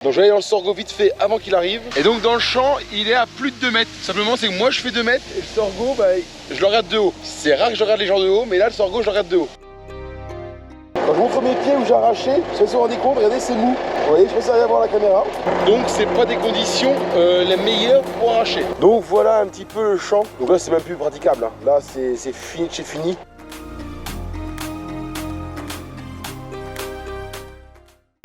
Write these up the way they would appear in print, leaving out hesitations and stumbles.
Donc je vais aller dans le sorgho vite fait avant qu'il arrive. Et donc dans le champ, il est à plus de 2 mètres. Simplement c'est que moi je fais 2 mètres et le sorgho, bah, je le regarde de haut. C'est rare que je regarde les gens de haut, mais là le sorgho je le regarde de haut. Quand je montre mes pieds où j'ai arraché, je sais pas si vous vous rendez compte, regardez c'est mou. Vous voyez, je peux rien voir la caméra. Donc c'est pas des conditions les meilleures pour arracher. Donc voilà un petit peu le champ. Donc là c'est même plus praticable. Hein. Là c'est fini, c'est fini.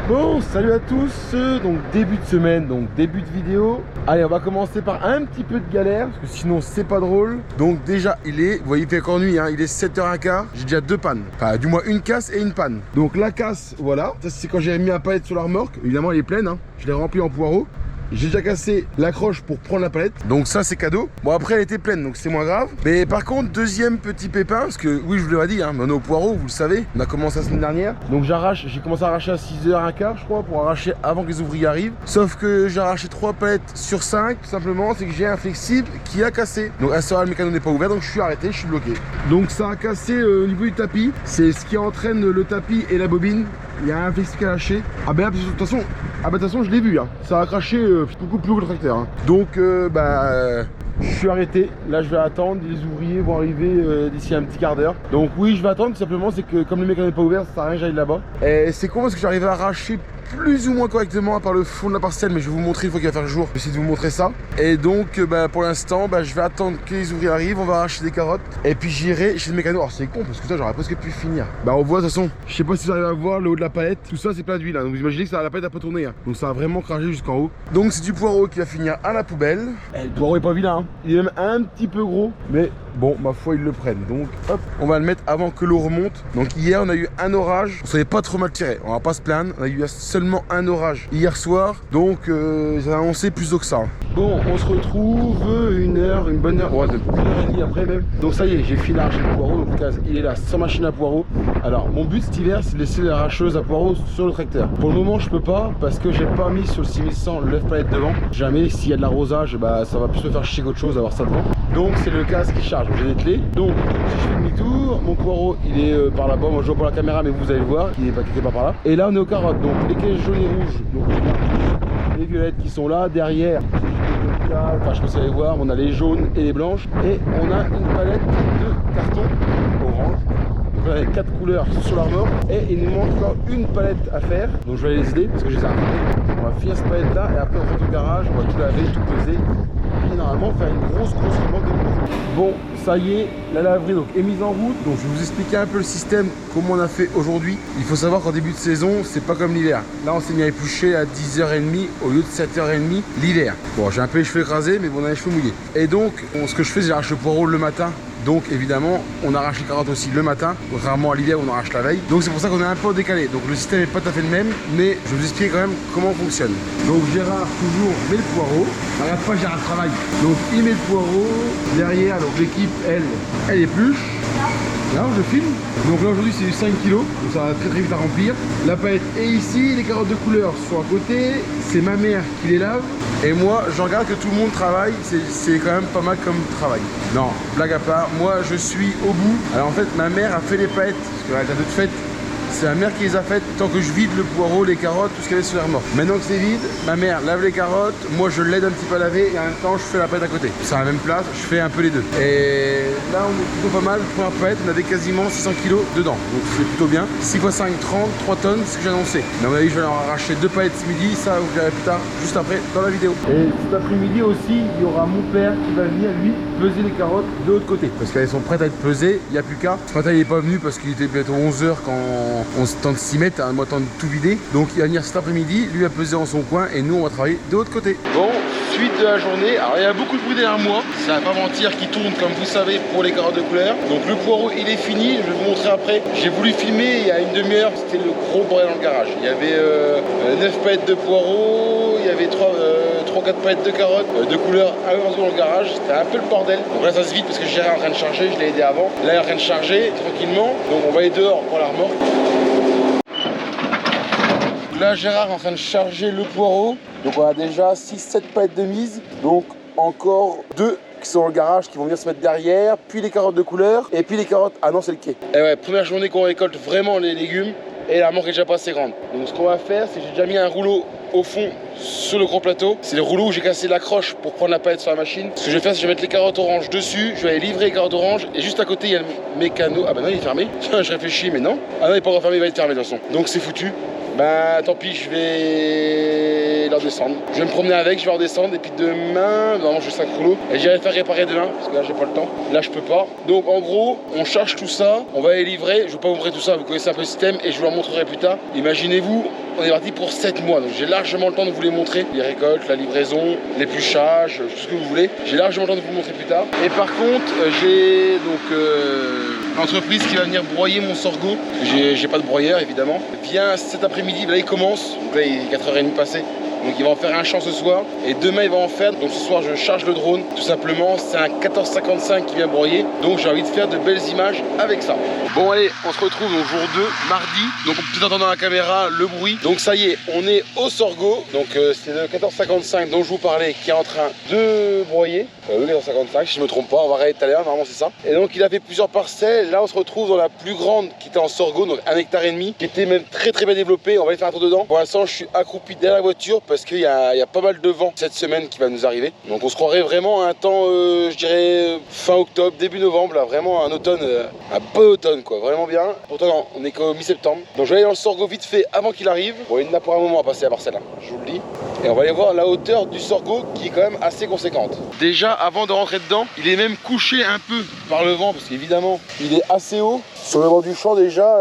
Bon, salut à tous, donc début de semaine, donc début de vidéo. Allez, on va commencer par un petit peu de galère, parce que sinon c'est pas drôle. Donc déjà, vous voyez, il fait encore nuit, hein, il est 7h15, j'ai déjà 2 pannes. Enfin, du moins une casse et une panne. Donc la casse, voilà, ça c'est quand j'ai mis un palette sur la remorque. Évidemment, elle est pleine, hein. Je l'ai remplie en poireaux. J'ai déjà cassé l'accroche pour prendre la palette. Donc ça c'est cadeau. Bon après elle était pleine donc c'est moins grave. Mais par contre deuxième petit pépin. Parce que oui je vous l'avais dit hein, on est au poireau vous le savez. On a commencé la semaine dernière. Donc j'ai commencé à arracher à 6h15 je crois. Pour arracher avant que les ouvriers arrivent. Sauf que j'ai arraché 3 palettes sur 5. Tout simplement c'est que j'ai un flexible qui a cassé. Donc à ce moment le mécano n'est pas ouvert. Donc je suis arrêté, je suis bloqué. Donc ça a cassé au niveau du tapis. C'est ce qui entraîne le tapis et la bobine. Il y a un flexible qui a lâché. Ah ben de toute façon je l'ai vu hein. Ça a craché beaucoup plus haut que le tracteur hein. Donc je suis arrêté. Là je vais attendre. Les ouvriers vont arriver d'ici un petit quart d'heure. Donc oui je vais attendre. Tout simplement c'est que comme le mécano n'est pas ouvert, ça sert à rien que j'aille là-bas. Et c'est con parce que j'arrive à arracher plus ou moins correctement à part le fond de la parcelle, mais je vais vous montrer une fois qu'il va faire jour. Je vais essayer de vous montrer ça. Et donc pour l'instant je vais attendre que les ouvriers arrivent. On va arracher des carottes et puis j'irai chez le mécano. Alors c'est con parce que ça j'aurais presque pu finir. On voit de toute façon, je sais pas si vous arrivez à voir le haut de la palette. Tout ça c'est plein d'huile hein. Donc vous imaginez que ça, la palette a pas tourné hein. Donc ça a vraiment craché jusqu'en haut. Donc c'est du poireau qui va finir à la poubelle. Et le poireau est pas vilain hein. Il est même un petit peu gros, mais bon ma foi ils le prennent. Donc hop, on va le mettre avant que l'eau remonte. Donc hier on a eu un orage. On savait pas trop mal tiré. On va pas se plaindre. On a eu seulement un orage hier soir. Donc ils ont annoncé plus d'eau que ça. Bon on se retrouve une bonne heure, ouais, 1h30 après même. Donc ça y est, j'ai fini d'arracher le poireau. Donc il est là sans machine à poireau. Alors mon but cet hiver c'est de laisser l'arracheuse à poireau sur le tracteur. Pour le moment je peux pas parce que j'ai pas mis sur le 6100 le lève-palette devant. Jamais s'il y a de l'arrosage, ça va plus me faire chier qu'autre chose d'avoir ça devant. Donc c'est le casque qui charge. J'ai des clés. Donc si je fais demi-tour, mon poireau il est par là-bas. Moi je vois pas la caméra mais vous allez le voir, il est pas quelque part par là. Et là on est aux carottes. Donc les caisses jaunes et rouges. Donc les violettes qui sont là derrière. Enfin je peux vous allez voir, on a les jaunes et les blanches. Et on a une palette de carton orange. Donc là, il y a 4 couleurs sur l'armor. Et il nous manque encore une palette à faire. Donc je vais aller les aider parce que je les ai arrêtés. On va finir cette palette là et après on fait au garage, on va tout laver, tout peser. Et normalement faire une grosse remorque de bouffe. Bon ça y est, la laverie donc est mise en route. Donc je vais vous expliquer un peu le système, comment on a fait aujourd'hui. Il faut savoir qu'en début de saison, c'est pas comme l'hiver. Là on s'est mis à éplucher à 10h30 au lieu de 7h30 l'hiver. Bon j'ai un peu les cheveux écrasés mais bon on a les cheveux mouillés. Et donc ce que je fais c'est j'arrache le poireau le matin. Donc évidemment on arrache les carottes aussi le matin, contrairement à l'hiver où on arrache la veille. Donc c'est pour ça qu'on est un peu décalé. Donc le système n'est pas tout à fait le même, mais je vais vous expliquer quand même comment on fonctionne. Donc Gérard toujours met le poireau. Regarde pas Gérard travaille. Donc il met le poireau. Derrière donc l'équipe elle épluche. Là je filme. Donc là aujourd'hui c'est 5 kg. Donc ça va très vite à remplir. La palette est ici, les carottes de couleur sont à côté. C'est ma mère qui les lave. Et moi, je regarde que tout le monde travaille, c'est quand même pas mal comme travail. Non, blague à part, moi je suis au bout. Alors en fait, ma mère a fait les palettes, parce qu'elle a d'autres fêtes. C'est ma mère qui les a faites tant que je vide le poireau, les carottes, tout ce qu'il y avait sur la remorque. Maintenant que c'est vide, ma mère lave les carottes, moi je l'aide un petit peu à laver et en même temps je fais la palette à côté. C'est à la même place, je fais un peu les deux. Et là on est plutôt pas mal, première palette, on avait quasiment 600 kg dedans. Donc c'est plutôt bien. 6 x 5, 30, 3 tonnes, c'est ce que j'ai annoncé. Mais à mon avis je vais en arracher 2 palettes ce midi, ça vous verrez plus tard, juste après dans la vidéo. Et cet après-midi aussi, il y aura mon père qui va venir lui peser les carottes de l'autre côté. Parce qu'elles sont prêtes à être pesées, il n'y a plus qu'à. Ce matin il n'est pas venu parce qu'il était bientôt 11h quand on se tente de s'y mettre, moi tente de tout vider. Donc il va venir cet après-midi, lui va peser dans son coin et nous on va travailler de l'autre côté. Bon, suite de la journée, alors il y a beaucoup de bruit derrière moi, c'est un parmentier qui tourne comme vous savez pour les carottes de couleur. Donc le poireau il est fini, je vais vous montrer après. J'ai voulu filmer il y a une demi-heure, c'était le gros bordel dans le garage. Il y avait 9 palettes de poireaux, il y avait 3-4 palettes de carottes de couleur dans le garage, c'était un peu le bordel. Donc là ça se vide parce que Gérard est en train de charger, je l'ai aidé avant. Là il est en train de charger tranquillement, donc on va aller dehors pour la remorque. Là Gérard est en train de charger le poireau. Donc on a déjà 6-7 palettes de mise. Donc encore 2 qui sont dans le garage qui vont venir se mettre derrière. Puis les carottes de couleur. Et puis les carottes. Ah non c'est le quai. Et ouais, première journée qu'on récolte vraiment les légumes. Et la remorque est déjà pas assez grande. Donc ce qu'on va faire c'est que j'ai déjà mis un rouleau au fond sur le gros plateau. C'est le rouleau où j'ai cassé l'accroche pour prendre la palette sur la machine. Ce que je vais faire, c'est que je vais mettre les carottes oranges dessus. Je vais aller livrer les carottes oranges. Et juste à côté, il y a le mécano. Ah bah non, il est fermé. Tiens, je réfléchis, mais non. Ah non, il est pas encore fermé, il va être fermé de toute façon. Donc c'est foutu. Bah tant pis, je vais leur descendre. Je vais me promener avec, je vais leur descendre. Et puis demain, normalement je fais 5 rouleaux. Et j'irai faire réparer demain, parce que là j'ai pas le temps. Là je peux pas. Donc en gros, on charge tout ça. On va les livrer. Je vais pas vous montrer tout ça, vous connaissez un peu le système. Et je vous le montrerai plus tard. Imaginez-vous, on est parti pour 7 mois, donc j'ai largement le temps de vous les montrer. Les récoltes, la livraison, l'épluchage, tout ce que vous voulez. J'ai largement le temps de vous le montrer plus tard. Et par contre, j'ai donc l'entreprise qui va venir broyer mon sorgho. J'ai pas de broyeur évidemment. Vient cet après-midi, là il commence. Donc là il est 4h30 passé. Donc il va en faire un champ ce soir et demain il va en faire. Donc ce soir je charge le drone tout simplement. C'est un 1455 qui vient broyer. Donc j'ai envie de faire de belles images avec ça. Bon allez, on se retrouve donc jour 2, mardi. Donc on peut entendre dans la caméra le bruit. Donc ça y est, on est au sorgho. Donc c'est le 1455 dont je vous parlais qui est en train de broyer. Le 1455 si je me trompe pas, on va regarder tout à l'heure, normalement c'est ça. Et donc il a fait plusieurs parcelles. Là on se retrouve dans la plus grande qui était en sorgho, donc 1,5 hectare, qui était même très bien développée. On va aller faire un tour dedans. Pour l'instant je suis accroupi derrière la voiture parce qu'il y a pas mal de vent cette semaine qui va nous arriver. Donc on se croirait vraiment à un temps, je dirais fin octobre, début novembre, là, vraiment un automne, un beau automne quoi, vraiment bien. Pourtant non, on est qu'au mi-septembre. Donc je vais aller dans le sorgho vite fait avant qu'il arrive. Bon, il y en a pour un moment à passer la parcelle, hein, je vous le dis. Et on va aller voir la hauteur du sorgho qui est quand même assez conséquente. Déjà avant de rentrer dedans, il est même couché un peu par le vent parce qu'évidemment il est assez haut. Sur le bord du champ déjà,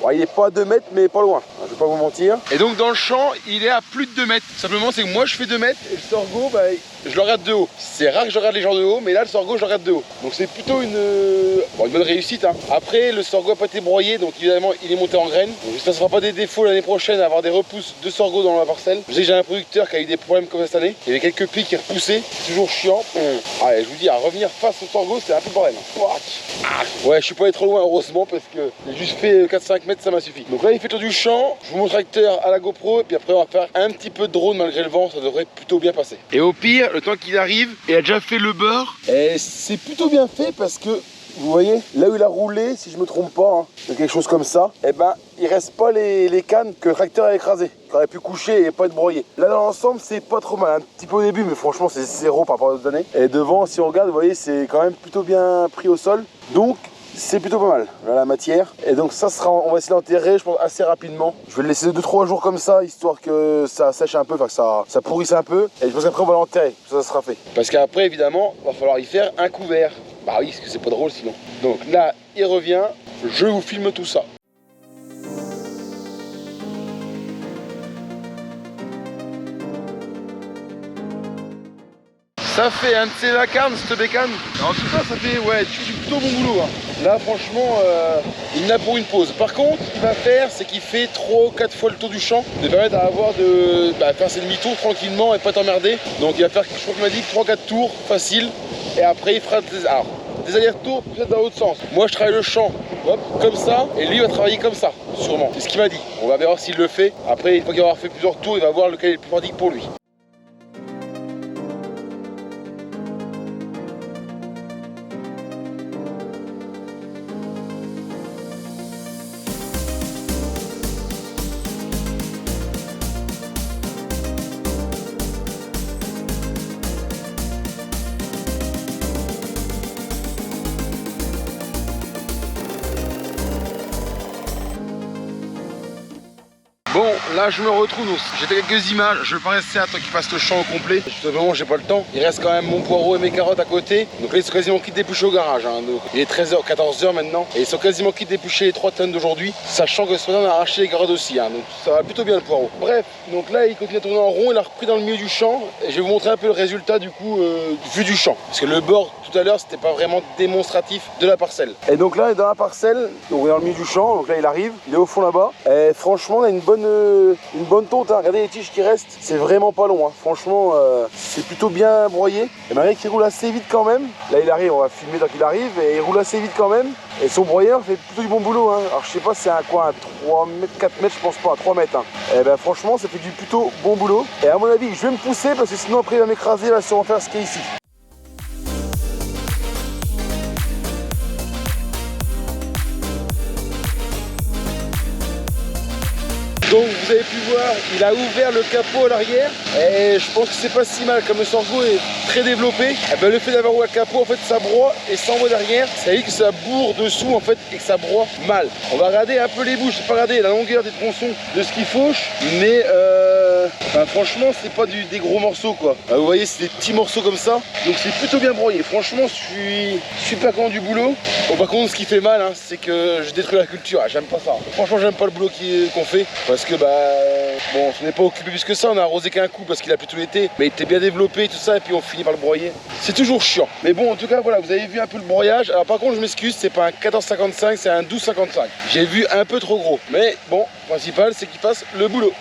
bon, il est pas à 2 mètres mais pas loin, je vais pas vous mentir. Et donc dans le champ, il est à plus de 2 mètres. Simplement c'est que moi je fais 2 mètres et le sorgho, bah, je le regarde de haut. C'est rare que je regarde les gens de haut, mais là le sorgho je le regarde de haut. Donc c'est plutôt une bonne réussite. Hein. Après le sorgho n'a pas été broyé, donc évidemment il est monté en graines. Donc j'espère que ça ne sera pas des défauts l'année prochaine à avoir des repousses de sorgho dans la parcelle. Je sais que j'ai un producteur qui a eu des problèmes comme ça cette année. Il y avait quelques pics qui repoussaient, c'est toujours chiant. Allez, je vous dis, à revenir face au sorgho c'est un peu bordel. Ouais, je suis pas allé trop loin heureusement parce que j'ai juste fait 4-5 mètres, ça m'a suffi. Donc là il fait tour du champ, je vous montre le tracteur à la GoPro et puis après on va faire un petit peu de drone malgré le vent, ça devrait plutôt bien passer. Et au pire, le temps qu'il arrive, il a déjà fait le beurre. Et c'est plutôt bien fait parce que vous voyez, là où il a roulé, si je me trompe pas, hein, quelque chose comme ça, et ben il reste pas les cannes que le tracteur a écrasées, qui aurait pu coucher et pas être broyé. Là dans l'ensemble c'est pas trop mal, un petit peu au début mais franchement c'est zéro par rapport aux autres années. Et devant si on regarde, vous voyez c'est quand même plutôt bien pris au sol. Donc c'est plutôt pas mal, là, la matière. Et donc ça sera, on va essayer d'enterrer, je pense, assez rapidement. Je vais le laisser 2-3 jours comme ça, histoire que ça sèche un peu, enfin que ça pourrisse un peu. Et je pense qu'après on va l'enterrer, ça sera fait. Parce qu'après évidemment, il va falloir y faire un couvert. Bah oui, parce que c'est pas drôle sinon. Donc là, il revient, je vous filme tout ça. Ça fait un de ces vacarmes, cette bécane. En tout cas, ça fait, ouais, tu fais du plutôt bon boulot. Hein. Là, franchement, il n'a pour une pause. Par contre, ce qu'il va faire, c'est qu'il fait 3 ou 4 fois le tour du champ, de permettre d'avoir faire ses demi-tours tranquillement et pas t'emmerder. Donc, il va faire, je crois qu'il m'a dit, 3-4 tours facile. Et après, il fera des allers-retours peut-être dans l'autre sens. Moi, je travaille le champ, hop, comme ça, et lui va travailler comme ça, sûrement. C'est ce qu'il m'a dit. On va voir s'il le fait. Après, une fois qu'il aura fait plusieurs tours, il va voir lequel est le plus pratique pour lui. Bon, là je me retrouve, j'ai fait quelques images, je vais pas rester à temps qu'il fasse le champ au complet. Tout simplement, j'ai pas le temps. Il reste quand même mon poireau et mes carottes à côté. Donc là, ils sont quasiment quittes d'éplucher au garage. Hein. Donc, il est 13h, 14h maintenant. Et ils sont quasiment quittes d'éplucher les 3 tonnes d'aujourd'hui. Sachant que ce matin, on a arraché les carottes aussi. Hein. Donc ça va plutôt bien le poireau. Bref, donc là, il continue à tourner en rond. Il a repris dans le milieu du champ. Et je vais vous montrer un peu le résultat du coup, vu du champ. Parce que le bord, tout à l'heure, c'était pas vraiment démonstratif de la parcelle. Et donc là, dans la parcelle, donc on est dans le milieu du champ. Donc là, il arrive. Il est au fond là-bas. Et franchement, on a une bonne tonte, hein. Regardez les tiges qui restent, c'est vraiment pas long, hein. Franchement c'est plutôt bien broyé. Et malgré qu'il roule assez vite quand même, là il arrive, on va filmer tant qu'il arrive, et il roule assez vite quand même. Et son broyeur fait plutôt du bon boulot, hein. Alors je sais pas si c'est un 3 mètres, 4 mètres, je pense pas, 3 mètres. Hein. Et ben franchement ça fait du plutôt bon boulot. Et à mon avis je vais me pousser parce que sinon après il va m'écraser, il va sûrement faire ce qu'il y a ici. Donc vous avez pu voir, il a ouvert le capot à l'arrière et je pense que c'est pas si mal, comme le sorgho est très développé, et ben le fait d'avoir ouvert le capot, en fait ça broie et s'envoie derrière, ça veut dire que ça bourre dessous en fait et que ça broie mal. On va regarder un peu les bouches, j'ai pas regardé la longueur des tronçons de ce qu'il fauche, mais ben, franchement c'est pas des gros morceaux quoi. Vous voyez c'est des petits morceaux comme ça, donc c'est plutôt bien broyé. Franchement je suis pas content du boulot. Bon par contre ce qui fait mal hein, c'est que je détruis la culture, j'aime pas ça. Franchement j'aime pas le boulot qu'on fait parce que bah bon on n'est pas occupé plus que ça, on a arrosé qu'un coup parce qu'il a plu tout l'été, mais il était bien développé tout ça et puis on finit par le broyer. C'est toujours chiant. Mais bon en tout cas voilà, vous avez vu un peu le broyage. Alors par contre je m'excuse, c'est pas un 14,55, c'est un 12,55. J'ai vu un peu trop gros. Mais bon, le principal c'est qu'il fasse le boulot.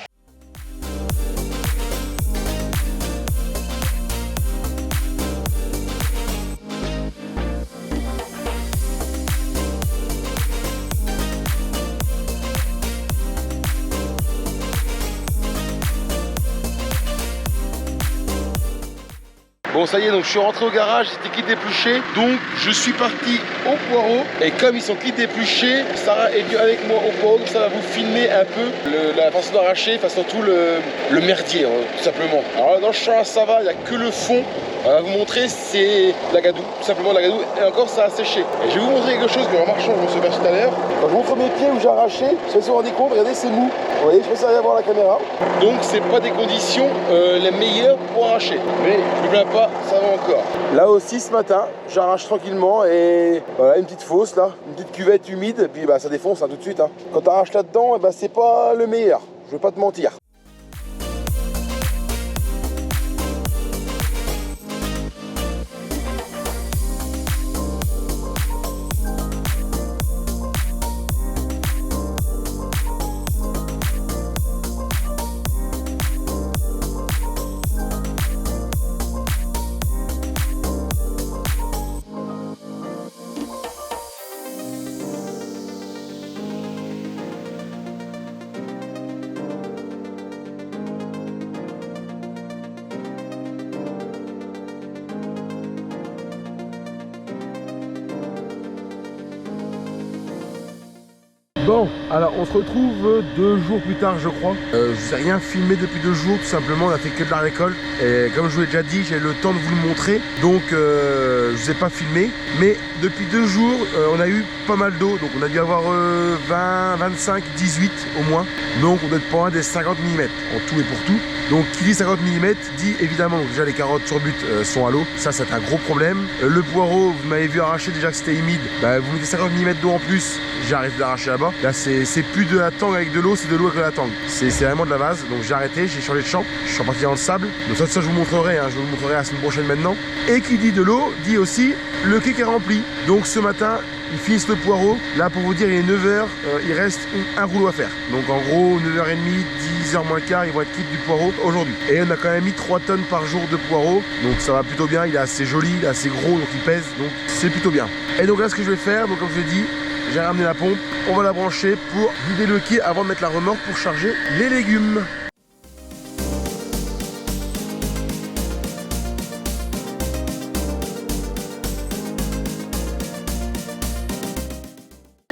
Bon ça y est, donc je suis rentré au garage, c'était kit d'éplucher, donc je suis parti au poireau et comme ils sont kit d'éplucher, Sarah est venue avec moi au poireau, donc ça va vous filmer un peu la façon d'arracher, enfin surtout le merdier tout simplement. Alors là, dans le champ ça va, il n'y a que le fond. On va vous montrer, c'est la gadoue, tout simplement la gadoue, et encore ça a séché. Et je vais vous montrer quelque chose que en marchant je me suis aperçu tout à l'heure. Quand je vous montre mes pieds où j'ai arraché, je sais pas si vous vous rendez compte, regardez c'est mou. Vous voyez, je peux servir à voir la caméra. Donc c'est pas des conditions les meilleures pour arracher. Mais je ne plains pas, ça va encore. Là aussi ce matin, j'arrache tranquillement et voilà une petite fosse là, une petite cuvette humide, et puis bah ça défonce hein, tout de suite. Hein. Quand tu arraches là-dedans, bah, c'est pas le meilleur, je vais pas te mentir. Bon, alors on se retrouve 2 jours plus tard je crois. Je n'ai rien filmé depuis 2 jours, tout simplement on a fait que de la récolte. Et comme je vous l'ai déjà dit, j'ai le temps de vous le montrer. Donc je ne vous ai pas filmé. Mais depuis 2 jours, on a eu pas mal d'eau. Donc on a dû avoir 20, 25, 18 au moins. Donc on doit être pas loin des 50 mm en tout et pour tout. Donc qui dit 50 mm dit évidemment, donc déjà les carottes sur but sont à l'eau. Ça c'est un gros problème. Le poireau, vous m'avez vu arracher déjà que c'était humide. Bah, vous mettez 50 mm d'eau en plus, j'arrive d'arracher là-bas. Là c'est plus de la tangue avec de l'eau, c'est de l'eau avec de la tangue. C'est vraiment de la vase. Donc j'ai arrêté, j'ai changé de champ. Je suis reparti dans le sable. Donc ça je vous montrerai, hein, je vous montrerai la semaine prochaine maintenant. Et qui dit de l'eau, dit aussi le quai qui est rempli. Donc ce matin, ils finissent le poireau. Là pour vous dire, il est 9h, il reste un rouleau à faire. Donc en gros 9h30, 10h moins quart, ils vont être quittes du poireau aujourd'hui. Et on a quand même mis 3 tonnes par jour de poireau. Donc ça va plutôt bien, il est assez joli, il est assez gros, donc il pèse, donc c'est plutôt bien. Et donc là ce que je vais faire, donc comme je l'ai dit, j'ai ramené la pompe, on va la brancher pour vider le quai avant de mettre la remorque pour charger les légumes.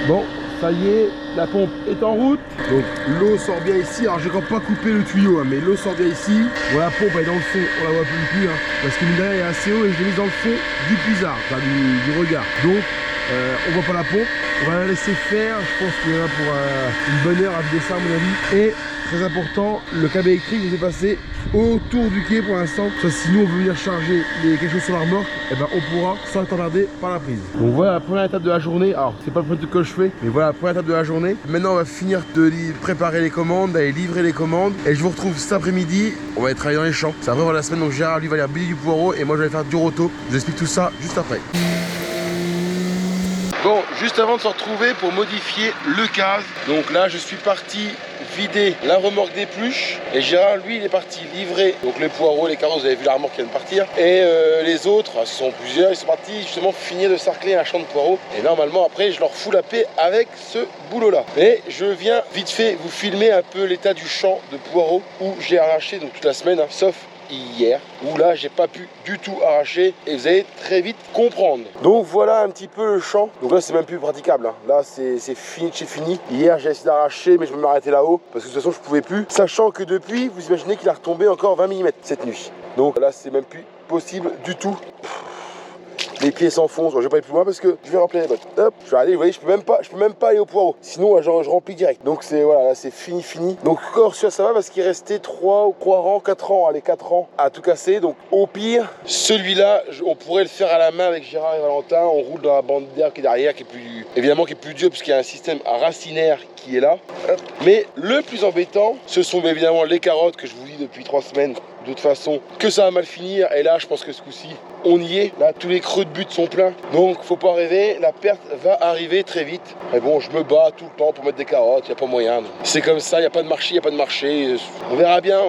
Bon, ça y est, la pompe est en route. Donc l'eau sort bien ici. Alors j'ai encore pas coupé le tuyau, hein, mais l'eau sort bien ici. Voilà, la pompe elle est dans le fond, on la voit plus, hein, parce que mine de rien, elle est assez haut et je l'ai mise dans le fond du puisard, enfin du regard. Donc on voit pas la pompe, on va la laisser faire. Je pense qu'il y en a pour une bonne heure à vider ça à mon avis. Et très important, le câble électrique nous est passé autour du quai pour l'instant. Si nous on veut venir charger quelque chose sur la remorque, et ben on pourra sans être emmerdé par la prise. Donc voilà la première étape de la journée. Alors c'est pas le premier truc que je fais, mais voilà la première étape de la journée. Maintenant on va finir de préparer les commandes, d'aller livrer les commandes. Et je vous retrouve cet après-midi, on va aller travailler dans les champs. C'est après voilà la semaine, donc Gérard lui va aller biller du poireau et moi je vais faire du roto. Je vous explique tout ça juste après. Bon, juste avant de se retrouver pour modifier le case, donc là je suis parti vider la remorque d'épluche et Gérard lui il est parti livrer donc les poireaux, les carottes, vous avez vu la remorque qui vient de partir, et les autres, ce sont plusieurs, ils sont partis justement finir de sarcler un champ de poireaux et normalement après je leur fous la paix avec ce boulot là. Mais je viens vite fait vous filmer un peu l'état du champ de poireaux où j'ai arraché donc toute la semaine, hein, sauf hier, où là j'ai pas pu du tout arracher et vous allez très vite comprendre. Donc voilà un petit peu le champ. Donc là c'est même plus praticable, hein. Là c'est fini de chez fini. Hier j'ai essayé d'arracher mais je me m'arrêtais là-haut parce que de toute façon je pouvais plus. Sachant que depuis, vous imaginez qu'il a retombé encore 20 mm cette nuit. Donc là c'est même plus possible du tout. Les pieds s'enfoncent, je vais pas aller plus loin parce que je vais remplir les bottes. Hop, je vais aller, vous voyez, je peux même pas aller au poireau. Sinon, je remplis direct. Donc c'est voilà, là c'est fini. Donc encore sûr ça va parce qu'il restait 3 rangs, 4 rangs, allez 4 rangs à tout casser. Donc au pire, celui-là, on pourrait le faire à la main avec Gérard et Valentin. On roule dans la bande d'air qui est derrière, qui est plus, évidemment qui est plus dur puisqu'il y a un système racinaire qui est là. Hop. Mais le plus embêtant, ce sont évidemment les carottes que je vous dis depuis 3 semaines. De toute façon, que ça va mal finir. Et là, je pense que ce coup-ci, on y est. Là, tous les creux de but sont pleins. Donc, faut pas rêver. La perte va arriver très vite. Mais bon, je me bats tout le temps pour mettre des carottes. Il n'y a pas moyen. C'est comme ça. Il n'y a pas de marché. Il n'y a pas de marché. On verra bien.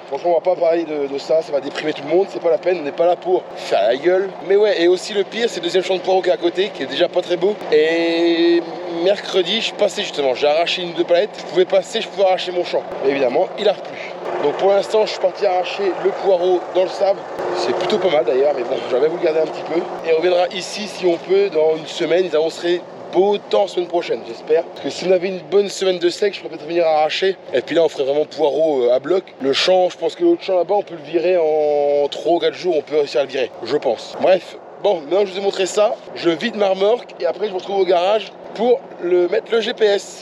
Franchement, on va pas parler de ça. Ça va déprimer tout le monde. C'est pas la peine. On n'est pas là pour faire la gueule. Mais ouais. Et aussi, le pire, c'est le deuxième champ de poireaux qui est à côté, qui est déjà pas très beau. Et mercredi, je passais justement. J'ai arraché une ou deux palettes. Je pouvais passer. Je pouvais arracher mon champ. Mais évidemment, il a replu. Donc pour l'instant, je suis parti arracher le poireau dans le sable. C'est plutôt pas mal d'ailleurs, mais bon, j'avais vous le garder un petit peu. Et on reviendra ici si on peut dans une semaine. Ils avanceraient beau temps semaine prochaine, j'espère. Parce que si on avait une bonne semaine de sec, je pourrais peut-être venir arracher. Et puis là, on ferait vraiment poireau à bloc. Le champ, je pense que l'autre champ là-bas, on peut le virer en 3 ou 4 jours. On peut réussir à le virer, je pense. Bref, bon, maintenant que je vous ai montré ça, je vide ma remorque et après je me retrouve au garage pour mettre le GPS.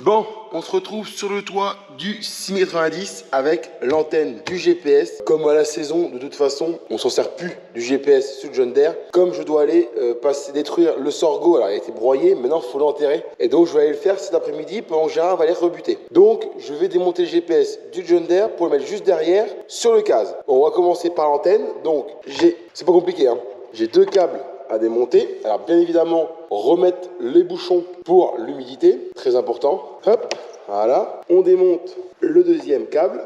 Bon, on se retrouve sur le toit du 6,90 m avec l'antenne du GPS. Comme à la saison, de toute façon, on s'en sert plus du GPS sur le John Deere. Comme je dois aller détruire le sorgho, alors il a été broyé, maintenant il faut l'enterrer. Et donc je vais aller le faire cet après-midi pendant que Gérard va aller rebuter. Donc je vais démonter le GPS du John Deere pour le mettre juste derrière sur le case. On va commencer par l'antenne. Donc c'est pas compliqué, hein. J'ai 2 câbles à démonter. Alors bien évidemment, remettre les bouchons pour l'humidité, très important. Hop, voilà. On démonte le deuxième câble.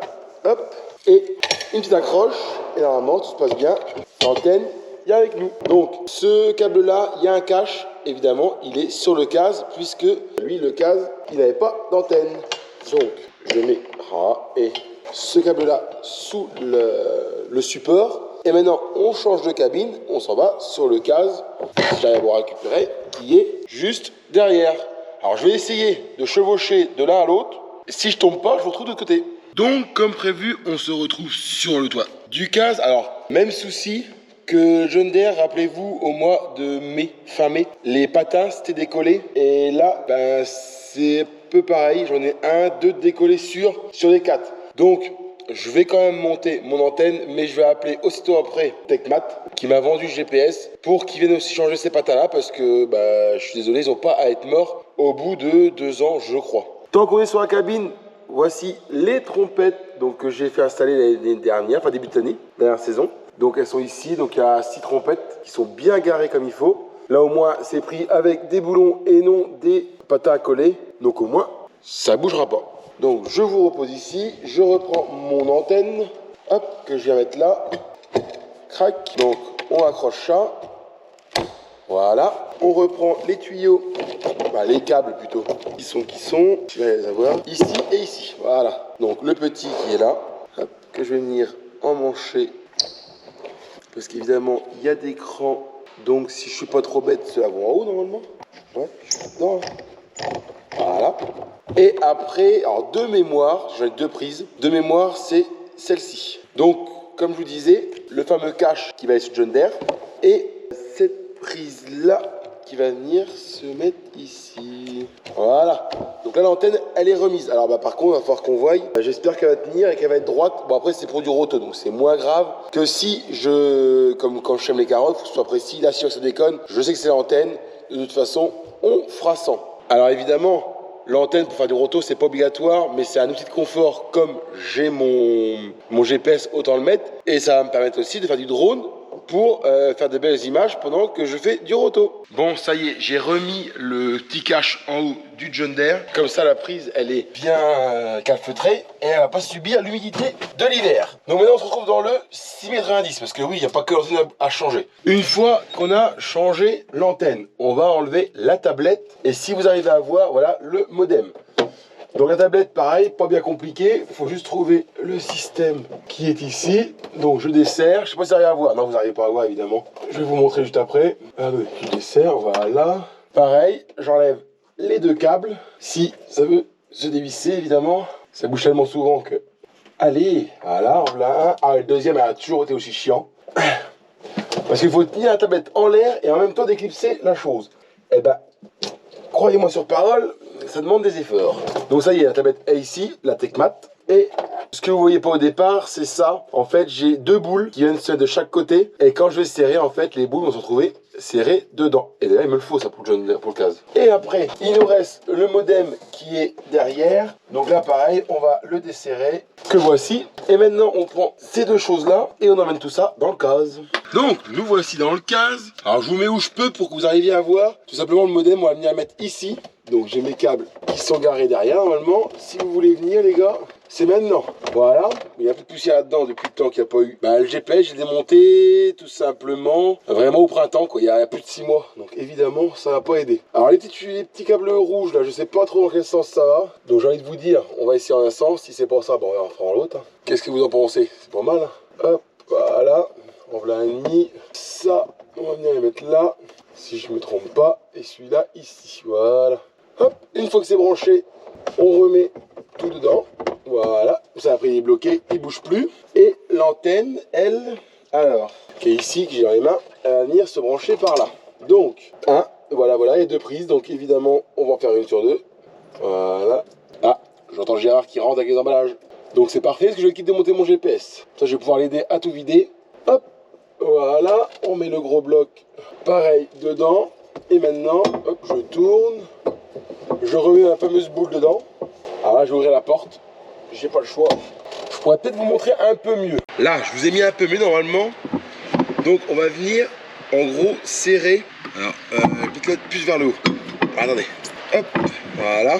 Hop, et une petite accroche. Et normalement, tout se passe bien. L'antenne est avec nous. Donc, ce câble-là, il y a un cache. Évidemment, il est sur le case, puisque lui, le case, il n'avait pas d'antenne. Donc, je mets et ce câble-là sous le support. Et maintenant, on change de cabine, on s'en va sur le case, si j'arrive à récupérer, qui est juste derrière. Alors, je vais essayer de chevaucher de l'un à l'autre. Si je tombe pas, je vous retrouve de l'autre côté. Donc, comme prévu, on se retrouve sur le toit du case. Alors, même souci que John Deere, rappelez-vous, au mois de mai, fin mai, les patins s'étaient décollés. Et là, ben, c'est un peu pareil. J'en ai 1, 2 décollés sur les 4. Donc, je vais quand même monter mon antenne, mais je vais appeler aussitôt après Techmat qui m'a vendu le GPS pour qu'ils viennent aussi changer ces patins-là parce que bah, je suis désolé, ils n'ont pas à être morts au bout de 2 ans, je crois. Tant qu'on est sur la cabine, voici les trompettes donc, que j'ai fait installer l'année dernière, enfin début de l'année, dernière saison. Donc elles sont ici, donc il y a 6 trompettes qui sont bien garées comme il faut. Là au moins c'est pris avec des boulons et non des patins à coller, donc au moins ça ne bougera pas. Donc je vous repose ici, je reprends mon antenne, hop, que je viens mettre là, crac, donc on accroche ça, voilà, on reprend les tuyaux, les câbles plutôt, qui sont, je vais les avoir ici et ici, voilà, donc le petit qui est là, hop, que je vais venir emmancher, parce qu'évidemment il y a des crans, donc si je suis pas trop bête, ceux-là vont en haut normalement, ouais, non. Voilà. Et après, alors de mémoire, j'ai 2 prises. De mémoire, c'est celle-ci. Donc, comme je vous disais, le fameux cache qui va être sur John Deere. Et cette prise-là qui va venir se mettre ici. Voilà. Donc là, l'antenne, elle est remise. Alors, par contre, il va falloir qu'on voie. J'espère qu'elle va tenir et qu'elle va être droite. Bon, après, c'est pour du roto, donc c'est moins grave que si comme quand je sème les carottes, il faut que ce soit précis. Là, si ça déconne, je sais que c'est l'antenne. De toute façon, on fera sans. Alors évidemment, l'antenne pour faire du roto, c'est pas obligatoire, mais c'est un outil de confort. Comme j'ai mon GPS, autant le mettre. Et ça va me permettre aussi de faire du drone pour faire de belles images pendant que je fais du roto. Bon, ça y est, j'ai remis le petit cache en haut du John Deere. Comme ça, la prise, elle est bien calfeutrée et elle va pas subir l'humidité de l'hiver. Donc maintenant, on se retrouve dans le 6,90 parce que oui, il n'y a pas que l'antenne à changer. Une fois qu'on a changé l'antenne, on va enlever la tablette et si vous arrivez à voir, voilà, le modem. Donc la tablette, pareil, pas bien compliqué, il faut juste trouver le système qui est ici. Donc je desserre, je sais pas si vous arrivez à voir, non vous n'arrivez pas à voir évidemment. Je vais vous montrer juste après. Allez, je desserre, voilà. Pareil, j'enlève les deux câbles. Si ça veut se dévisser évidemment, ça bouge tellement souvent que... Allez, voilà, voilà un. Ah, le deuxième a toujours été aussi chiant. Parce qu'il faut tenir la tablette en l'air et en même temps d'éclipser la chose. Eh ben, croyez-moi sur parole, ça demande des efforts. Donc ça y est, la tablette est ici, la Tecmat. Et ce que vous voyez pas au départ, c'est ça. En fait, j'ai deux boules qui viennent de chaque côté. Et quand je vais serrer, en fait, les boules vont se retrouver serrées dedans. Et d'ailleurs, il me le faut ça pour le case. Et après, il nous reste le modem qui est derrière. Donc là, pareil, on va le desserrer. Que voici. Et maintenant, on prend ces deux choses-là et on emmène tout ça dans le case. Donc, nous voici dans le case. Alors, je vous mets où je peux pour que vous arriviez à voir. Tout simplement, le modem, on va venir le mettre ici. Donc, j'ai mes câbles qui sont garés derrière, normalement. Si vous voulez venir, les gars, c'est maintenant. Voilà. Il y a un peu de poussière là-dedans depuis le temps qu'il n'y a pas eu. Bah, le GPS, j'ai démonté tout simplement vraiment au printemps, quoi. Il y a plus de 6 mois. Donc, évidemment, ça va pas aider. Alors, les petits câbles rouges, là, je sais pas trop dans quel sens ça va. Donc, j'ai envie de vous dire, on va essayer en un sens. Si c'est pas ça, bon, on va faire en l'autre. Hein. Qu'est-ce que vous en pensez? C'est pas mal. Hein. Hop, voilà. On va un demi. Ça, on va venir les mettre là. Si je me trompe pas. Et celui-là, ici. Voilà. Hop, une fois que c'est branché, on remet tout dedans. Voilà, ça après il est bloqué, il bouge plus. Et l'antenne, elle, alors, qui est ici, que j'ai dans les mains, elle va venir se brancher par là. Donc, voilà, et deux prises. Donc évidemment, on va en faire une sur deux. Voilà. Ah, j'entends Gérard qui rentre avec les emballages. Donc c'est parfait, parce que je vais quitter démonter mon GPS. Ça, je vais pouvoir l'aider à tout vider. Hop, voilà, on met le gros bloc pareil dedans. Et maintenant, hop, je tourne. Je remets la fameuse boule dedans. Alors là, je vais ouvrir la porte. J'ai pas le choix. Je pourrais peut-être vous montrer un peu mieux. Là, je vous ai mis un peu mieux normalement. Donc, on va venir, en gros, serrer. Alors, picote plus vers le haut. Attendez. Hop, voilà.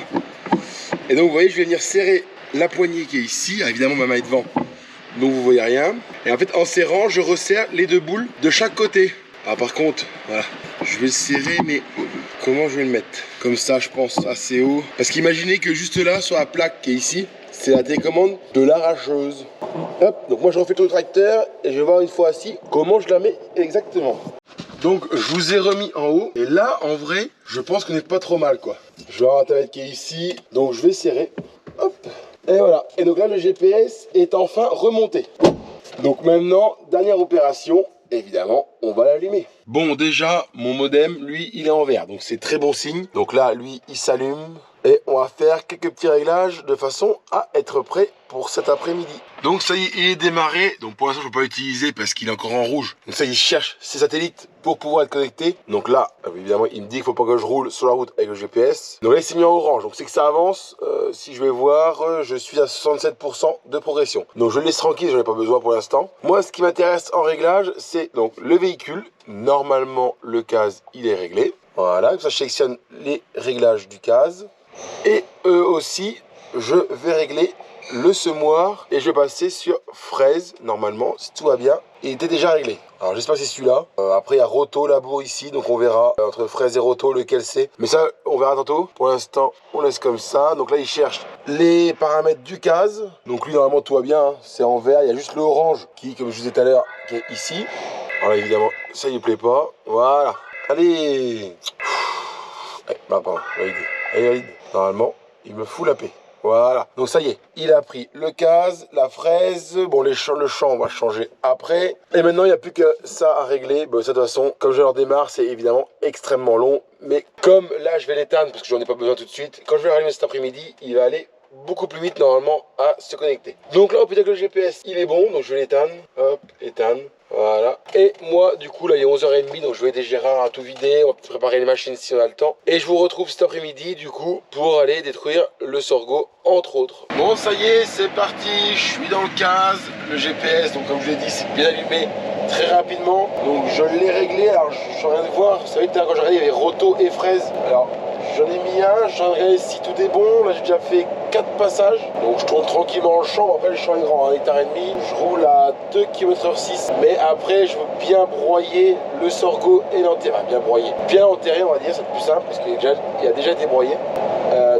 Et donc, vous voyez, je vais venir serrer la poignée qui est ici. Alors, évidemment, ma main est devant. Donc, vous voyez rien. Et en fait, en serrant, je resserre les deux boules de chaque côté. Ah, par contre, voilà. Je vais le serrer, mais comment je vais le mettre? Comme ça, je pense, assez haut. Parce qu'imaginez que juste là, sur la plaque qui est ici, c'est la télécommande de l'arracheuse. Hop, donc moi je refais tout le tracteur et je vais voir une fois assis comment je la mets exactement. Donc je vous ai remis en haut et là, en vrai, je pense qu'on n'est pas trop mal quoi. Je vais avoir la tablette qui est ici, donc je vais serrer. Hop, et voilà. Et donc là, le GPS est enfin remonté. Donc maintenant, dernière opération. Évidemment, on va l'allumer. Bon, déjà, mon modem, lui, il est en vert. Donc, c'est très bon signe. Donc là, lui, il s'allume. Et on va faire quelques petits réglages de façon à être prêt pour cet après-midi. Donc ça y est, il est démarré. Donc pour l'instant, je ne peux pas l'utiliser parce qu'il est encore en rouge. Donc ça, il cherche ses satellites pour pouvoir être connecté. Donc là, évidemment, il me dit qu'il ne faut pas que je roule sur la route avec le GPS. Donc là, il s'est mis en orange. Donc c'est que ça avance. Si je vais voir, je suis à 67% de progression. Donc je le laisse tranquille, je n'en ai pas besoin pour l'instant. Moi, ce qui m'intéresse en réglage, c'est donc le véhicule. Normalement, le case, il est réglé. Voilà, comme ça, je sélectionne les réglages du case. Et aussi, je vais régler le semoir et je vais passer sur fraise, normalement, si tout va bien. Il était déjà réglé. Alors j'espère que c'est celui-là. Après, il y a roto, labour ici, donc on verra entre fraise et roto lequel c'est. Mais ça, on verra tantôt. Pour l'instant, on laisse comme ça. Donc là, il cherche les paramètres du case. Donc lui, normalement, tout va bien. Hein. C'est en vert. Il y a juste le orange qui, comme je vous disais tout à l'heure, qui est ici. Alors là, évidemment, ça, il ne plaît pas. Voilà. Allez. Pardon, validé. Allez, valide. Normalement, il me fout la paix. Voilà. Donc ça y est, il a pris le case, la fraise. Bon, le champ, on va changer après. Et maintenant, il n'y a plus que ça à régler. Bon, ça, de toute façon, comme je leur démarre, c'est évidemment extrêmement long. Mais comme là, je vais l'éteindre parce que j'en ai pas besoin tout de suite. Quand je vais rallumer cet après-midi, il va aller beaucoup plus vite normalement à se connecter. Donc là, on peut dire que le GPS, il est bon. Donc je vais l'éteindre. Hop, éteindre. Voilà. Et moi, du coup, là, il est 11h30, donc je vais aider Gérard à tout vider. On va préparer les machines si on a le temps. Et je vous retrouve cet après-midi, du coup, pour aller détruire le sorgho, entre autres. Bon, ça y est, c'est parti. Je suis dans le case. Le GPS, donc comme je l'ai dit, c'est bien allumé. très rapidement. Donc je l'ai réglé. Alors je suis en train de voir, vous savez, quand j'ai regardé, il y avait roto et fraise. Alors j'en ai mis un, je suis en train de regarder si tout est bon. Là j'ai déjà fait 4 passages. Donc je tourne tranquillement le champ. Après le champ est grand, 1,5 hectare. Je roule à 2 km/h. Mais après je veux bien broyer le sorgho et l'enterrer. Bien broyer. Bien enterrer, on va dire, c'est plus simple parce qu'il a déjà été broyé.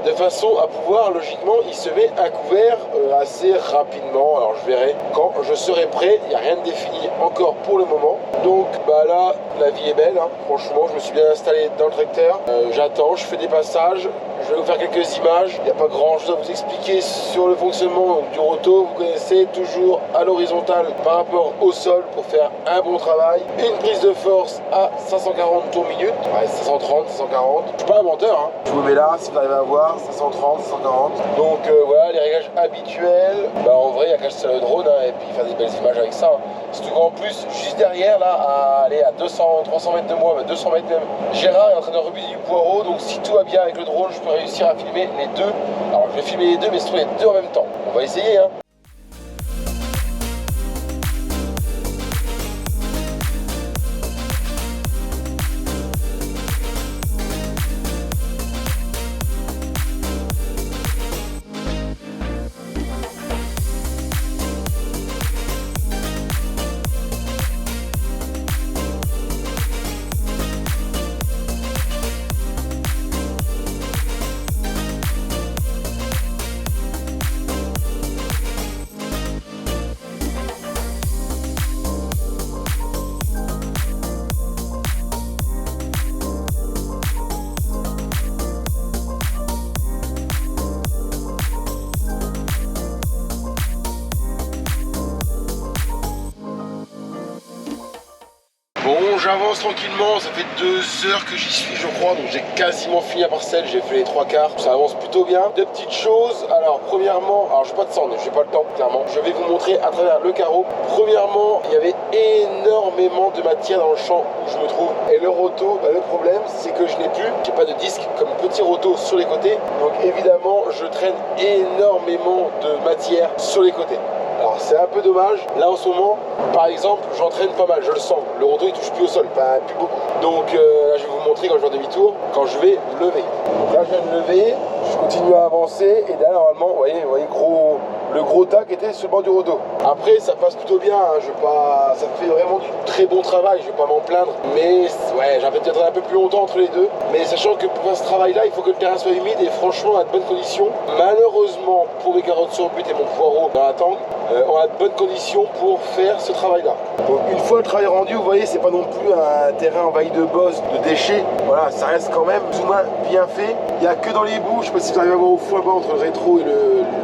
De façon à pouvoir, logiquement, il se met à couvert assez rapidement. Alors je verrai quand je serai prêt. Il n'y a rien de défini encore pour le moment. Donc bah là, la vie est belle, hein. Franchement, je me suis bien installé dans le tracteur. J'attends, je fais des passages. Je vais vous faire quelques images. Il n'y a pas grand chose à vous expliquer sur le fonctionnement du roto. Vous connaissez, toujours à l'horizontale par rapport au sol pour faire un bon travail. Une prise de force à 540 tours minute. Ouais, 530, 540. Je suis pas un menteur, hein. Je vous mets là si vous arrivez à voir 530, 540. Donc voilà, les réglages habituels. Bah en vrai, il n'y a qu'à acheter le drone, hein, et puis faire des belles images avec ça, hein. Surtout qu'en plus, juste derrière, là, à 200, 300 mètres de moi, 200 mètres même, Gérard est en train de rebuter du poireau. Donc si tout va bien avec le drone, je peux réussir à filmer les deux. Alors je vais filmer les deux, mais surtout les deux en même temps. On va essayer, hein. Bon, j'avance tranquillement, ça fait 2 heures que j'y suis, je crois, donc j'ai quasiment fini la parcelle, j'ai fait les 3 quarts, ça avance plutôt bien. Deux petites choses, alors premièrement, alors je n'ai pas de cendre, j'ai pas le temps, clairement, je vais vous montrer à travers le carreau. Premièrement, il y avait énormément de matière dans le champ où je me trouve, et le roto, bah, le problème, c'est que je n'ai plus, j'ai pas de disque comme petit roto sur les côtés, donc évidemment, je traîne énormément de matière sur les côtés. Alors c'est un peu dommage, là en ce moment, par exemple, j'entraîne pas mal, je le sens, le roto il touche plus au sol, pas plus beaucoup. Donc là je vais vous montrer quand je vais en demi-tour, quand je vais lever. Donc là je viens de lever, je continue à avancer, et là normalement, vous voyez le gros tac était sur le bord du roto. Après ça passe plutôt bien, hein, ça fait vraiment du très bon travail, je vais pas m'en plaindre, mais ouais, j'avais peut-être un peu plus longtemps entre les deux. Mais sachant que pour faire ce travail là, il faut que le terrain soit humide et franchement à de bonnes conditions. Malheureusement pour mes carottes sur but et mon poireau dans la tangue, on a de bonnes conditions pour faire ce travail là. Donc une fois le travail rendu, vous voyez, c'est pas non plus un terrain envahi de bosses, de déchets. Voilà, ça reste quand même plus ou moins bien fait. Il n'y a que dans les bouts, je sais pas si vous arrivez à voir au fond là-bas entre le rétro et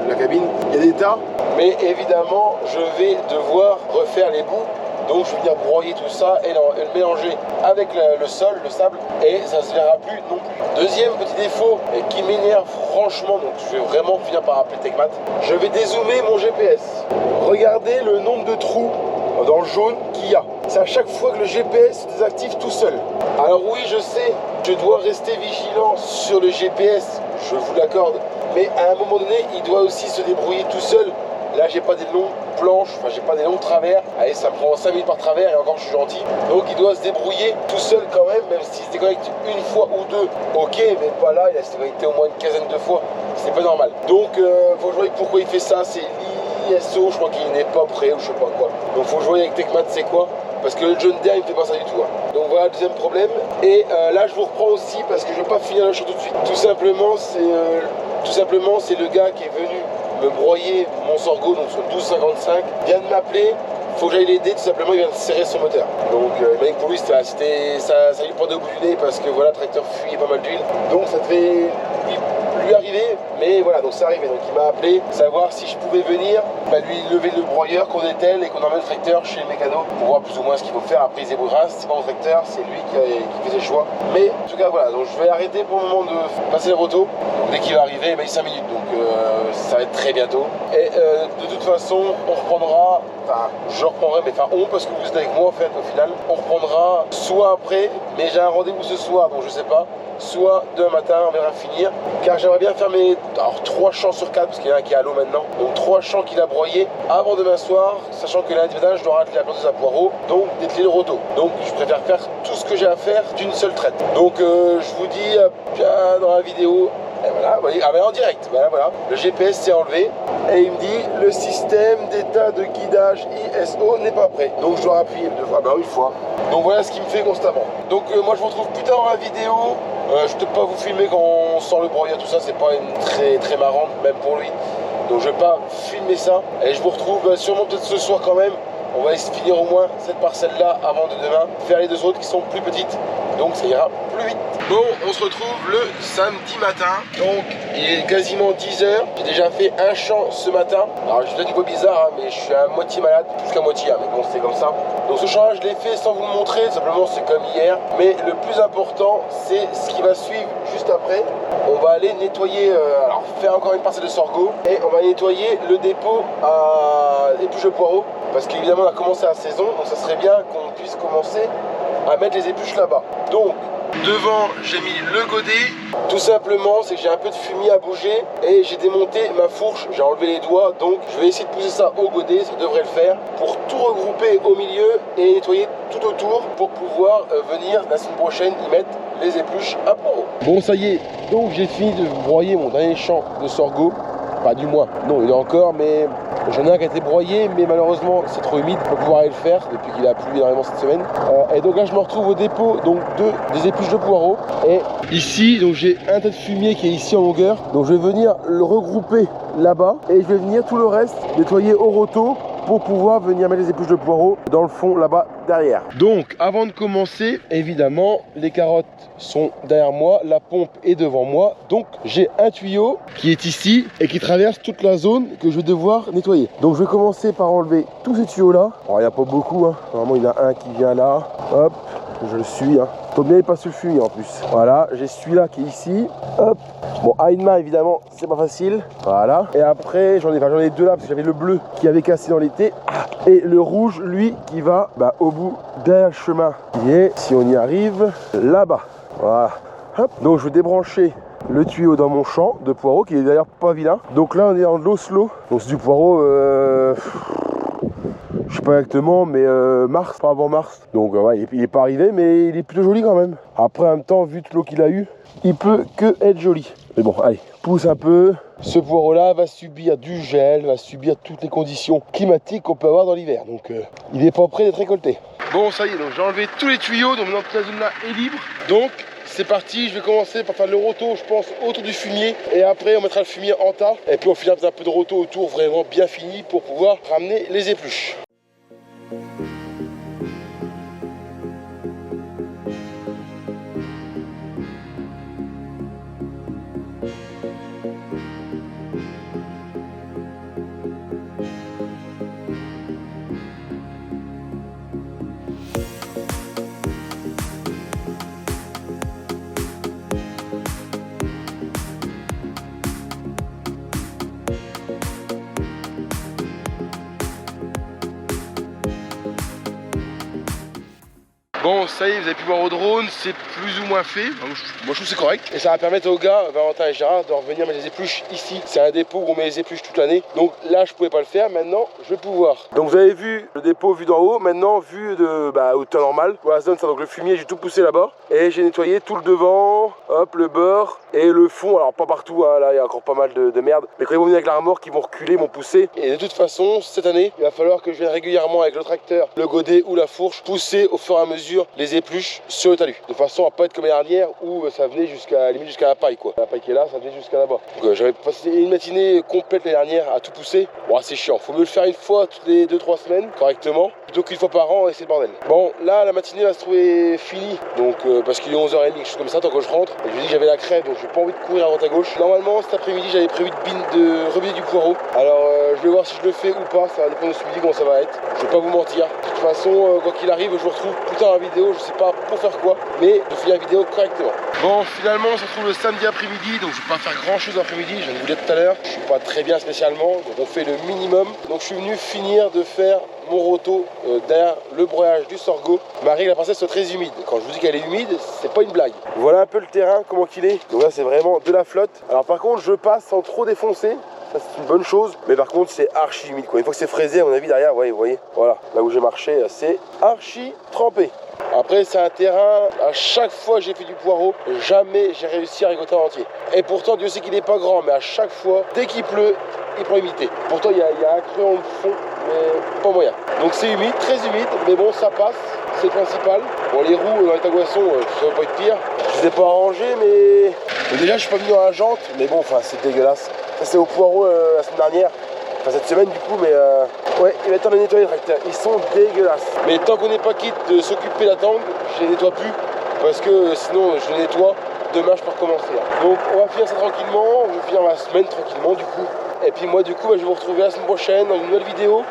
la cabine, il y a des tas. Mais évidemment, je vais devoir refaire les bouts. Donc je vais venir broyer tout ça et le mélanger avec le sol, le sable, et ça se verra plus non plus. Deuxième petit défaut et qui m'énerve franchement, donc je vais vraiment finir par appeler Tecmat, je vais dézoomer mon GPS. Regardez le nombre de trous dans le jaune qu'il y a. C'est à chaque fois que le GPS se désactive tout seul. Alors oui, je sais, je dois rester vigilant sur le GPS, je vous l'accorde, mais à un moment donné, il doit aussi se débrouiller tout seul. Là, j'ai pas des longues planches, enfin j'ai pas des longs travers. Allez, ça me prend 5 minutes par travers et encore je suis gentil. Donc il doit se débrouiller tout seul quand même s'il se déconnecte une fois ou deux. Ok, mais pas là, il a se déconnecté au moins une quinzaine de fois. C'est pas normal. Donc faut que je voie pourquoi il fait ça. C'est l'ISO, je crois qu'il n'est pas prêt ou je sais pas quoi. Donc faut que je voie avec Tecmat c'est quoi. Parce que le John Deere il me fait pas ça du tout, hein. Donc voilà le deuxième problème. Et là je vous reprends aussi parce que je vais pas finir le show tout de suite. Tout simplement c'est le gars qui est venu me broyer mon sorgho, donc sur le 1255, vient de m'appeler, faut que j'aille l'aider, tout simplement il vient de serrer son moteur. Donc il m'a dit que pour lui ça lui prendait au bout du nez parce que voilà, le tracteur fuyait pas mal d'huile, donc ça devait lui arriver, mais voilà, donc c'est arrivé. Donc il m'a appelé, savoir si je pouvais venir, lui lever le broyeur, qu'on dételle et qu'on emmène le tracteur chez le mécano pour voir plus ou moins ce qu'il faut faire. Après il se débrouillera, c'est pas mon tracteur, c'est lui qui fait ses choix. Mais en tout cas voilà, donc je vais arrêter pour le moment de passer le roto. Donc dès qu'il va arriver, il m'a dit 5 minutes, donc ça va être très bientôt. Et de toute façon, on reprendra, enfin je reprendrai, mais enfin parce que vous êtes avec moi en fait au final. On reprendra soit après, mais j'ai un rendez-vous ce soir donc je sais pas. Soit demain matin, on verra finir. Car j'aimerais bien faire mes 3 champs sur 4, parce qu'il y en a un qui est à l'eau maintenant. Donc 3 champs qu'il a broyés avant demain soir, sachant que lundi matin, je dois racler la planteuse à poireaux, donc dételer le roto. Donc je préfère faire tout ce que j'ai à faire d'une seule traite. Donc je vous dis bien dans la vidéo. Et voilà, vous voyez, en direct, voilà, le GPS s'est enlevé et il me dit le système d'état de guidage ISO n'est pas prêt. Donc je dois appuyer 2 fois, une fois. Donc voilà ce qui me fait constamment. Donc moi je vous retrouve plus tard dans la vidéo. Je ne peux pas vous filmer quand on sort le broyat, tout ça, c'est pas une très marrante, même pour lui. Donc je vais pas filmer ça. Et je vous retrouve sûrement peut-être ce soir quand même. On va essayer de finir au moins cette parcelle-là avant de demain. Faire les 2 autres qui sont plus petites. Donc ça ira plus vite. Bon, on se retrouve le samedi matin. Donc il est quasiment 10 h. J'ai déjà fait un champ ce matin. Alors je vous dis un peu bizarre, hein, mais je suis à moitié malade. Plus qu'à moitié, hein, mais bon, c'est comme ça. Donc ce champ-là, je l'ai fait sans vous le montrer. Simplement, c'est comme hier. Mais le plus important, c'est ce qui va suivre juste après. On va aller nettoyer, alors faire encore une parcelle de sorgho. Et on va nettoyer le dépôt à épluches de poireaux. Parce qu'évidemment, on a commencé la saison. Donc ça serait bien qu'on puisse commencer à mettre les épluches là-bas. Donc devant j'ai mis le godet. Tout simplement c'est que j'ai un peu de fumier à bouger et j'ai démonté ma fourche, j'ai enlevé les doigts, donc je vais essayer de pousser ça au godet, ça devrait le faire, pour tout regrouper au milieu et nettoyer tout autour pour pouvoir venir la semaine prochaine y mettre les épluches à poireaux. Bon ça y est, donc j'ai fini de broyer mon dernier champ de sorgho. Pas du moins, non il est encore, mais j'en ai un qui a été broyé, mais malheureusement c'est trop humide pour pouvoir aller le faire depuis qu'il a plu énormément cette semaine. Et donc là je me retrouve au dépôt donc des épluches de poireaux. Et ici donc j'ai un tas de fumier qui est ici en longueur. Donc je vais venir le regrouper là-bas et je vais venir tout le reste nettoyer au roto pour pouvoir venir mettre les épluches de poireaux dans le fond là-bas derrière. Donc avant de commencer, évidemment les carottes sont derrière moi, la pompe est devant moi, donc j'ai un tuyau qui est ici et qui traverse toute la zone que je vais devoir nettoyer. Donc je vais commencer par enlever tous ces tuyaux là. Alors il n'y a pas beaucoup, hein. Normalement il y en a un qui vient là, hop, je le suis, hein. Faut bien il passe le fumier en plus. Voilà, j'ai celui-là qui est ici, hop. Bon, à une main évidemment c'est pas facile, voilà. Et après j'en ai 2 là parce que j'avais le bleu qui avait cassé dans l'été. Et le rouge lui qui va au bout d'un chemin qui est, si on y arrive, là-bas. Voilà, hop. Donc je vais débrancher le tuyau dans mon champ de poireaux qui est d'ailleurs pas vilain. Donc là on est en Oslo, donc c'est du poireau je sais pas exactement, mais mars, pas avant mars. Donc ouais, il est pas arrivé, mais il est plutôt joli quand même. Après en même temps, vu toute l'eau qu'il a eu, il peut que être joli. Mais bon, allez, pousse un peu. Ce poireau là va subir du gel, va subir toutes les conditions climatiques qu'on peut avoir dans l'hiver. Donc il est pas prêt d'être récolté. Bon ça y est, donc j'ai enlevé tous les tuyaux, donc maintenant toute la zone là est libre. Donc c'est parti, je vais commencer par faire le roto, je pense, autour du fumier. Et après on mettra le fumier en tas. Et puis on finira un peu de roto autour, vraiment bien fini, pour pouvoir ramener les épluches. Bon, ça y est, vous avez pu voir au drone, c'est plus ou moins fait. Moi je trouve que c'est correct. Et ça va permettre aux gars, Valentin et Gérard, de revenir mettre les épluches ici. C'est un dépôt où on met les épluches toute l'année. Donc là, je pouvais pas le faire. Maintenant, je vais pouvoir. Donc vous avez vu le dépôt vu d'en haut. Maintenant, vu de hauteur normale. Voilà, ça, donc le fumier, j'ai tout poussé là-bas. Et j'ai nettoyé tout le devant, hop, le bord et le fond. Alors pas partout, hein, là, il y a encore pas mal de merde. Mais quand ils vont venir avec la remorque, ils vont reculer, ils vont pousser. Et de toute façon, cette année, il va falloir que je vienne régulièrement avec le tracteur, le godet ou la fourche, pousser au fur et à mesure les épluches sur le talus, de façon à pas être comme l'année dernière où ça venait jusqu'à limite jusqu'à la paille quoi. La paille qui est là, ça venait jusqu'à là-bas. Donc j'avais passé une matinée complète l'année dernière à tout pousser. Bon, c'est chiant, faut mieux le faire une fois toutes les 2-3 semaines correctement, plutôt qu'une fois par an et c'est le bordel. Bon là la matinée va se trouver finie, donc parce qu'il est 11h30, quelque chose comme ça, tant que je rentre. Et je lui dis que j'avais la crève, donc j'ai pas envie de courir à droite à gauche. Normalement cet après-midi j'avais prévu de rebier du poireau. Alors je vais voir si je le fais ou pas, ça va dépendre de ce midi comment ça va être. Je vais pas vous mentir. De toute façon quoi qu'il arrive, je vous retrouve plus tard en vidéo, je sais pas pour faire quoi, mais je fais la vidéo correctement. Bon finalement on se retrouve le samedi après-midi, donc je vais pas faire grand chose l'après-midi, je viens de vous dire tout à l'heure, je suis pas très bien spécialement, donc on fait le minimum. Donc je suis venu finir de faire mon roto derrière le broyage du sorgho. Marie la princesse est très humide. Quand je vous dis qu'elle est humide, c'est pas une blague. Voilà un peu le terrain, comment qu'il est. Donc là c'est vraiment de la flotte. Alors par contre je passe sans trop défoncer. Ça c'est une bonne chose, mais par contre c'est archi humide quoi. Une fois que c'est fraisé à mon avis derrière, ouais, vous voyez, voilà, là où j'ai marché, c'est archi trempé. Après c'est un terrain, à chaque fois j'ai fait du poireau, jamais j'ai réussi à récolter en entier. Et pourtant Dieu sait qu'il n'est pas grand, mais à chaque fois, dès qu'il pleut, il prend humidité. Pourtant il y a un creux en fond, mais pas moyen. Donc c'est humide, très humide, mais bon ça passe, c'est le principal. Bon les roues dans les tagoissons, ça va pas être pire. Je les ai pas arrangées, mais déjà je suis pas venu dans la jante, mais bon enfin c'est dégueulasse. Ça c'est au poireau la semaine dernière. Enfin cette semaine du coup, mais ouais, il va être temps de nettoyer les tracteurs, ils sont dégueulasses. Mais tant qu'on n'est pas quitte de s'occuper de la tangue, je les nettoie plus, parce que sinon je les nettoie, demain je peux recommencer. Donc on va finir ça tranquillement, on va finir la semaine tranquillement du coup. Et puis moi du coup je vais vous retrouver la semaine prochaine dans une nouvelle vidéo.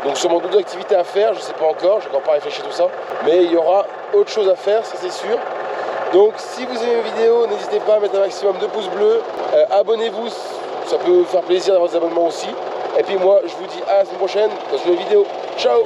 Donc sûrement d'autres activités à faire, je sais pas encore, j'ai encore pas réfléchi à tout ça. Mais il y aura autre chose à faire, ça c'est sûr. Donc si vous aimez mes vidéos, n'hésitez pas à mettre un maximum de pouces bleus, abonnez-vous, ça peut faire plaisir d'avoir des abonnements aussi. Et puis moi je vous dis à la semaine prochaine dans une nouvelle vidéo. Ciao!